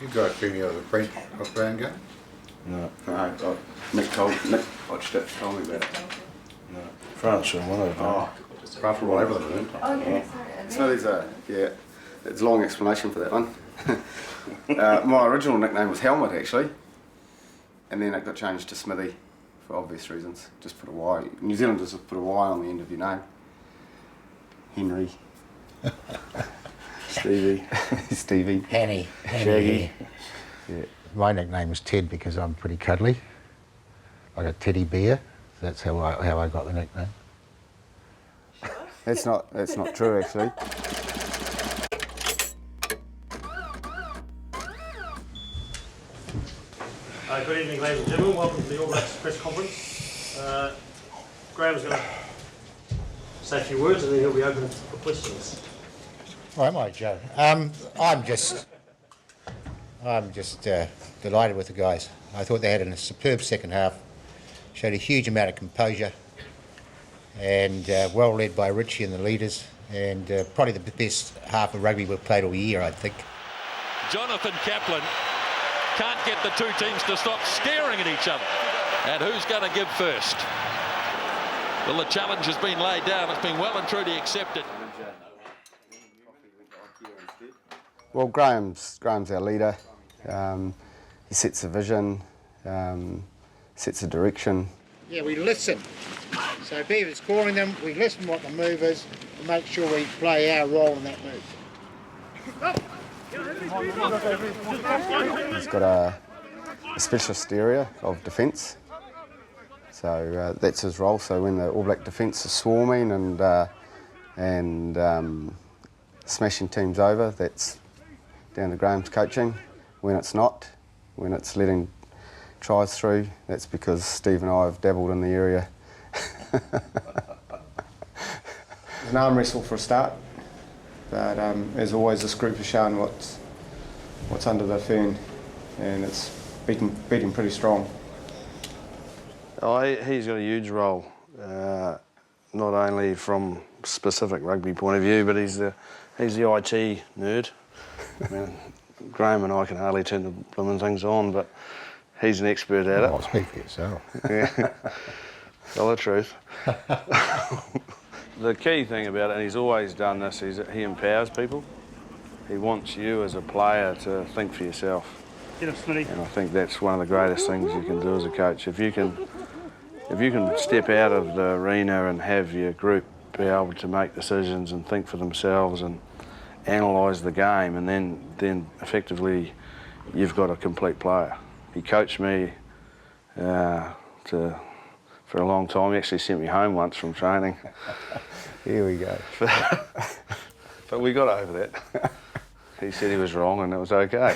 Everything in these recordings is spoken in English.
You got a few of the Brent Brown game? No. No, Nick watched it, told me about it. No. France and one of them. Oh, After all, everything, isn't it? Oh, yeah, so there's it's a long explanation for that one. My original nickname was Helmet, actually, and then it got changed to Smithy for obvious reasons. Just put a Y. New Zealanders just put a Y on the end of your name. Henry. Stevie. Hanny. Shaggy. Yeah. My nickname is Ted because I'm pretty cuddly, like a teddy bear. That's how I got the nickname. That's not true, actually. Good evening, ladies and gentlemen. Welcome to the All Blacks press conference. Graham's going to say a few words and then he'll be open for questions. Oh, am I, Joe? I'm just delighted with the guys. I thought they had a superb second half, showed a huge amount of composure, and well led by Richie and the leaders, and probably the best half of rugby we've played all year, I think. Jonathan Kaplan can't get the two teams to stop staring at each other. And who's going to give first? Well, the challenge has been laid down. It's been well and truly accepted. Well, Graham's our leader. He sets a vision, sets a direction. Yeah, we listen. So if Beaver's calling them, we listen what the move is and make sure we play our role in that move. He's got a specialist area of defence, so that's his role. So when the All Black defence is swarming and smashing teams over, that's down to Graham's coaching. When it's not, when it's letting tries through, that's because Steve and I have dabbled in the area. There's an arm wrestle for a start, but as always, this group has shown what's under the fern, and it's beating pretty strong. He's got a huge role, not only from specific rugby point of view, but he's the IT nerd. I mean, Graham and I can hardly turn the blooming things on, but he's an expert at it. I'll speak for yourself. Yeah. Tell the truth. The key thing about it, and he's always done this, is that he empowers people. He wants you as a player to think for yourself. Get up, Smitty. And I think that's one of the greatest things you can do as a coach. If you can step out of the arena and have your group be able to make decisions and think for themselves and analyse the game, and then effectively you've got a complete player. He coached me for a long time. He actually sent me home once from training. Here we go. But we got over that. He said he was wrong and it was okay.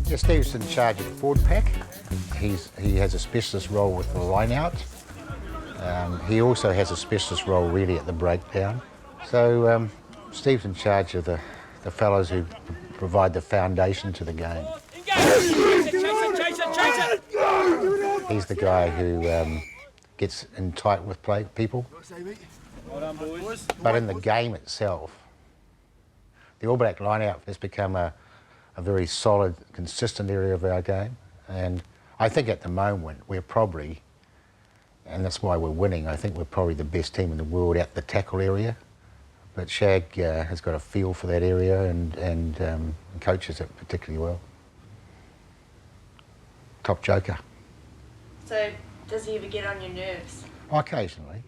Yeah, Steve's in charge of the forward pack. He has a specialist role with the line out. He also has a specialist role really at the breakdown. So Steve's in charge of the fellows who provide the foundation to the game. He's the guy who gets in tight with people. But in the game itself, the All Black line-out has become a very solid, consistent area of our game. And I think at the moment we're probably, and that's why we're winning, I think we're probably the best team in the world at the tackle area. But Shag has got a feel for that area and coaches it particularly well. Top joker. So, does he ever get on your nerves? Occasionally.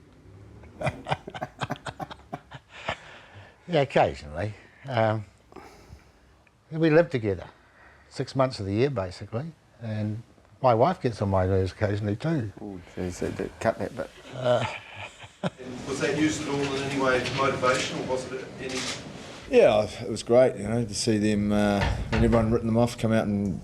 Yeah, occasionally. We live together 6 months of the year, basically, and my wife gets on my nerves occasionally too. Oh, geez, cut that bit. Was that used at all in any way motivation, or was it any? Yeah, it was great, to see them, when everyone written them off, come out and,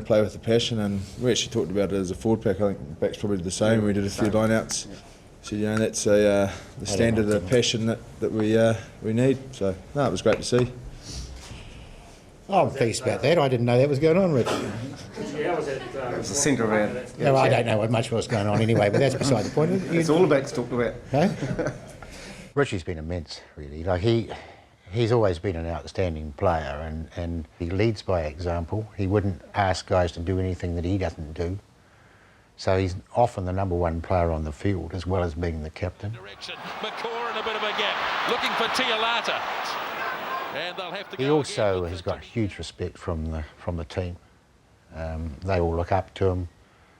play with the passion. And we actually talked about it as a forward pack. I think the back's probably the same. We did a few line-outs. Yeah. So, that's the standard of passion that we need. So, no, it was great to see. Oh, I'm pleased about that. I didn't know that was going on, Rich. How was that? It was a centre round. No, I don't know what much was going on anyway, but that's beside the point. It's all about to talk about. Huh? Richie's been immense, really. Like he's always been an outstanding player, and he leads by example. He wouldn't ask guys to do anything that he doesn't do. So he's often the #1 player on the field, as well as being the captain. Direction. McCaw in a bit of a gap, looking for Tialata. And they'll have to He go also again. has got huge respect from the team. They all look up to him.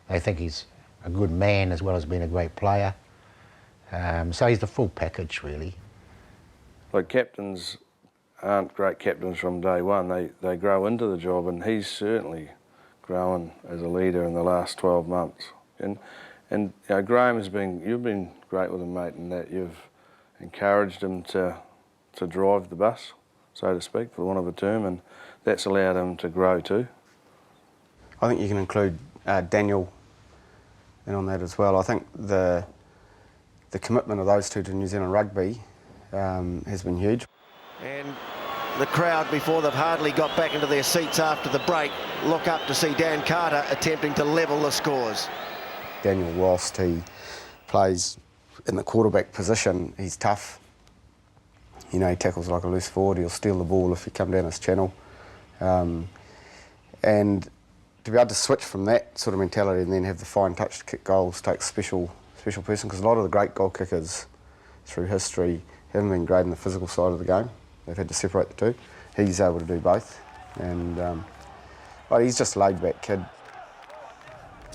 They think he's a good man as well as being a great player. So he's the full package, really. Like, captains aren't great captains from day one. They grow into the job, and he's certainly grown as a leader in the last 12 months. And you know, Graham you've been great with him, mate, in that you've encouraged him to drive the bus, so to speak, for want of a term, and that's allowed him to grow too. I think you can include Daniel in on that as well. I think the commitment of those two to New Zealand rugby has been huge. And the crowd, before they've hardly got back into their seats after the break, look up to see Dan Carter attempting to level the scores. Daniel, whilst he plays in the quarterback position, he's tough. You know, he tackles like a loose forward. He'll steal the ball if you come down his channel. And to be able to switch from that sort of mentality and then have the fine touch to kick goals takes special person, because a lot of the great goal kickers through history haven't been great in the physical side of the game. They've had to separate the two. He's able to do both, and but he's just a laid-back kid.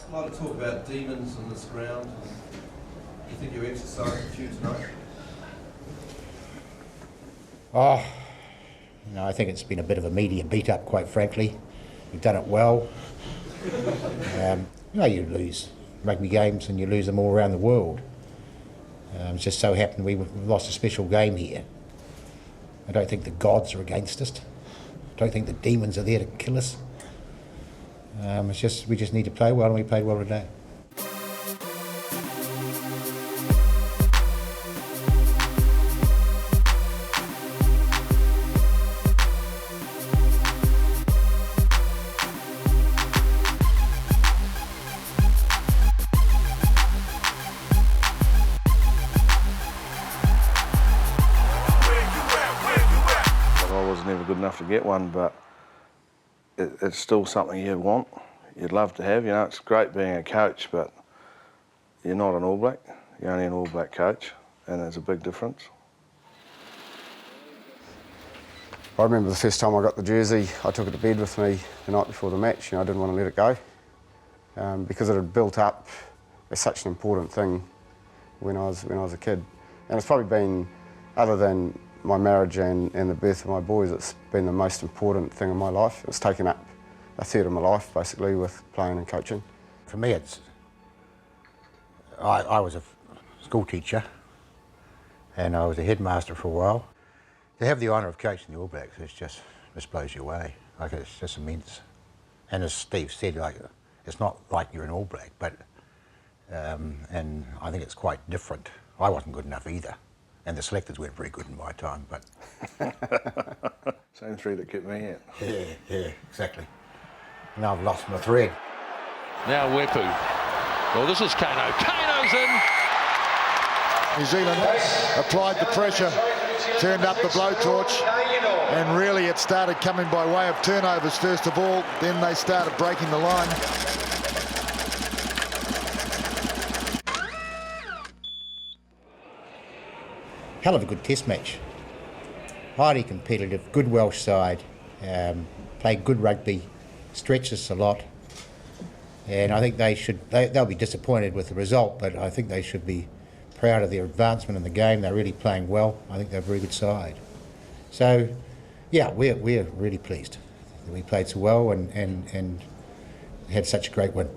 I'd like to talk about demons on this ground. Do you think you exercised a few tonight? Oh, you know, I think it's been a bit of a media beat-up, quite frankly. We've done it well. You know, you lose rugby games and you lose them all around the world. It's just so happened we've lost a special game here. I don't think the gods are against us. I don't think the demons are there to kill us. It's just we just need to play well, and we played well today. Never good enough to get one, but it's still something you'd want. You'd love to have. You know, it's great being a coach, but you're not an All Black. You're only an All Black coach, and there's a big difference. I remember the first time I got the jersey, I took it to bed with me the night before the match. You know, I didn't want to let it go because it had built up as such an important thing when I was a kid, and it's probably been, other than my marriage and the birth of my boys, it's been the most important thing in my life. It's taken up a third of my life, basically, with playing and coaching. For me, I was a school teacher and I was a headmaster for a while. To have the honour of coaching the All Blacks, just blows you away. Like, it's just immense. And as Steve said, like, it's not like you're an All Black, but and I think it's quite different. I wasn't good enough either. And the selectors weren't very good in my time, but... Same three that kept me out. Yeah, exactly. Now I've lost my thread. Now Wepu. Well, this is Kano. Kano's in. New Zealand applied the pressure, turned up the blowtorch, and really it started coming by way of turnovers first of all, then they started breaking the line. Hell of a good test match. Highly competitive, good Welsh side, played good rugby, stretched us a lot, and I think they'll be disappointed with the result, but I think they should be proud of their advancement in the game. They're really playing well. I think they're a very good side. So, yeah, we're really pleased that we played so well and had such a great win.